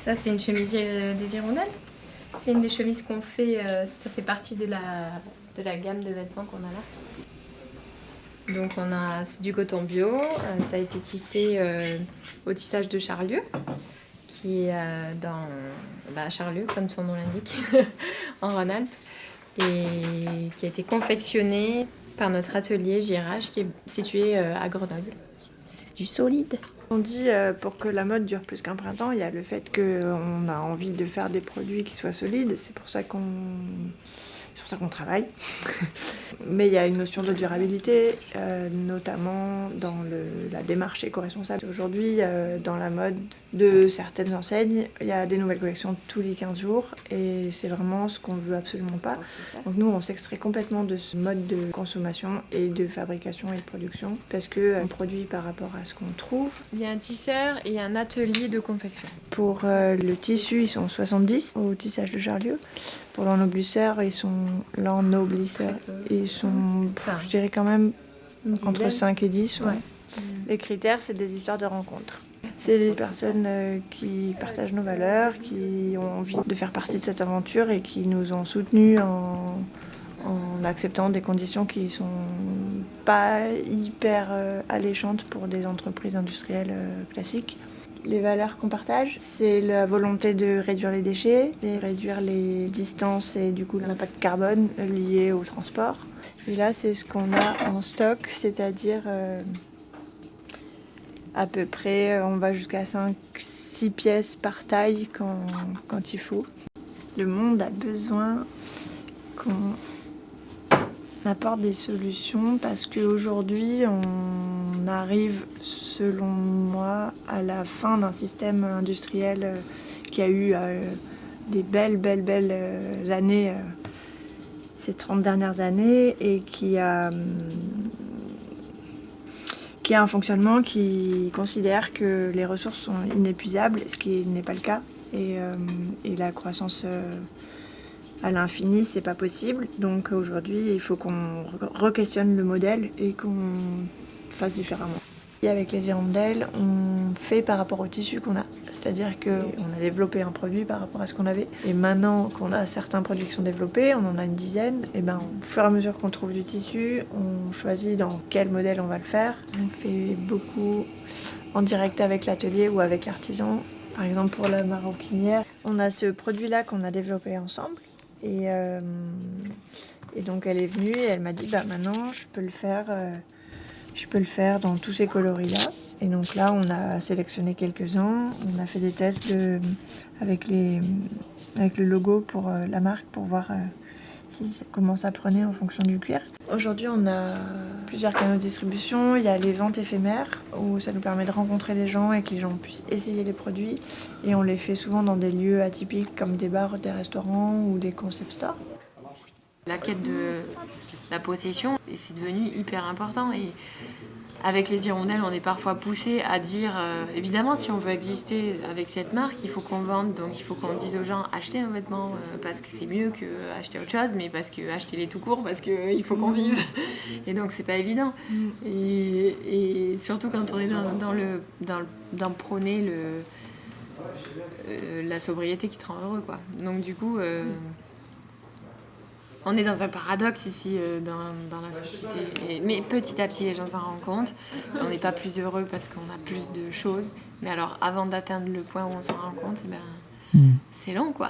Ça, c'est une chemise des hirondelles. C'est une des chemises qu'on fait, ça fait partie de la gamme de vêtements qu'on a là. Donc c'est du coton bio, ça a été tissé au tissage de Charlieu, qui est dans Charlieu, comme son nom l'indique, en Rhône-Alpes, et qui a été confectionné par notre atelier JRH qui est situé à Grenoble. C'est du solide. On dit pour que la mode dure plus qu'un printemps, il y a le fait qu'on a envie de faire des produits qui soient solides. C'est pour ça qu'on travaille. Mais il y a une notion de durabilité, notamment dans la démarche éco-responsable. Aujourd'hui, dans la mode de certaines enseignes, il y a des nouvelles collections tous les 15 jours et c'est vraiment ce qu'on veut absolument pas. Donc nous, on s'extrait complètement de ce mode de consommation et de fabrication et de production parce qu'on produit par rapport à ce qu'on trouve. Il y a un tisseur et un atelier de confection. Pour le tissu, ils sont 70 au tissage de Charlieu. Pour l'ennoblisseur, ils sont je dirais quand même entre 5 et 10. Ouais. Les critères, c'est des histoires de rencontres. C'est des personnes qui partagent nos valeurs, qui ont envie de faire partie de cette aventure et qui nous ont soutenus en acceptant des conditions qui sont pas hyper alléchantes pour des entreprises industrielles classiques. Les valeurs qu'on partage, c'est la volonté de réduire les déchets, de réduire les distances et du coup l'impact carbone lié au transport. Et là, c'est ce qu'on a en stock, c'est-à-dire à peu près, on va jusqu'à 5-6 pièces par taille quand il faut. Le monde a besoin qu'on apporte des solutions parce qu'aujourd'hui, on arrive, selon moi, à la fin d'un système industriel qui a eu des belles années ces 30 dernières années et qui a un fonctionnement qui considère que les ressources sont inépuisables, ce qui n'est pas le cas. Et la croissance à l'infini, c'est pas possible. Donc aujourd'hui, il faut qu'on re-questionne le modèle et qu'on fasse différemment. Et avec les hirondelles, on fait par rapport au tissu qu'on a. C'est-à-dire qu'on a développé un produit par rapport à ce qu'on avait. Et maintenant qu'on a certains produits qui sont développés, on en a une dizaine, et ben, au fur et à mesure qu'on trouve du tissu, on choisit dans quel modèle on va le faire. On fait beaucoup en direct avec l'atelier ou avec l'artisan. Par exemple, pour la maroquinière, on a ce produit-là qu'on a développé ensemble. Et donc elle est venue et elle m'a dit maintenant je peux le faire dans tous ces coloris-là. Et donc là, on a sélectionné quelques-uns. On a fait des tests avec le logo pour la marque pour voir comment ça prenait en fonction du cuir. Aujourd'hui, on a plusieurs canaux de distribution. Il y a les ventes éphémères où ça nous permet de rencontrer les gens et que les gens puissent essayer les produits. Et on les fait souvent dans des lieux atypiques comme des bars, des restaurants ou des concept stores. La quête de la possession, c'est devenu hyper important. Et avec les hirondelles, on est parfois poussé à dire, évidemment, si on veut exister avec cette marque, il faut qu'on vende, donc il faut qu'on dise aux gens, achetez nos vêtements parce que c'est mieux que acheter autre chose, mais parce que achetez-les tout court, parce qu'il faut qu'on vive. Et donc c'est pas évident. Et surtout quand on est dans prôner la sobriété qui te rend heureux, quoi. Donc du coup... on est dans un paradoxe ici dans la société. Mais petit à petit, les gens s'en rendent compte. On n'est pas plus heureux parce qu'on a plus de choses. Mais alors, avant d'atteindre le point où on s'en rend compte, c'est long, quoi.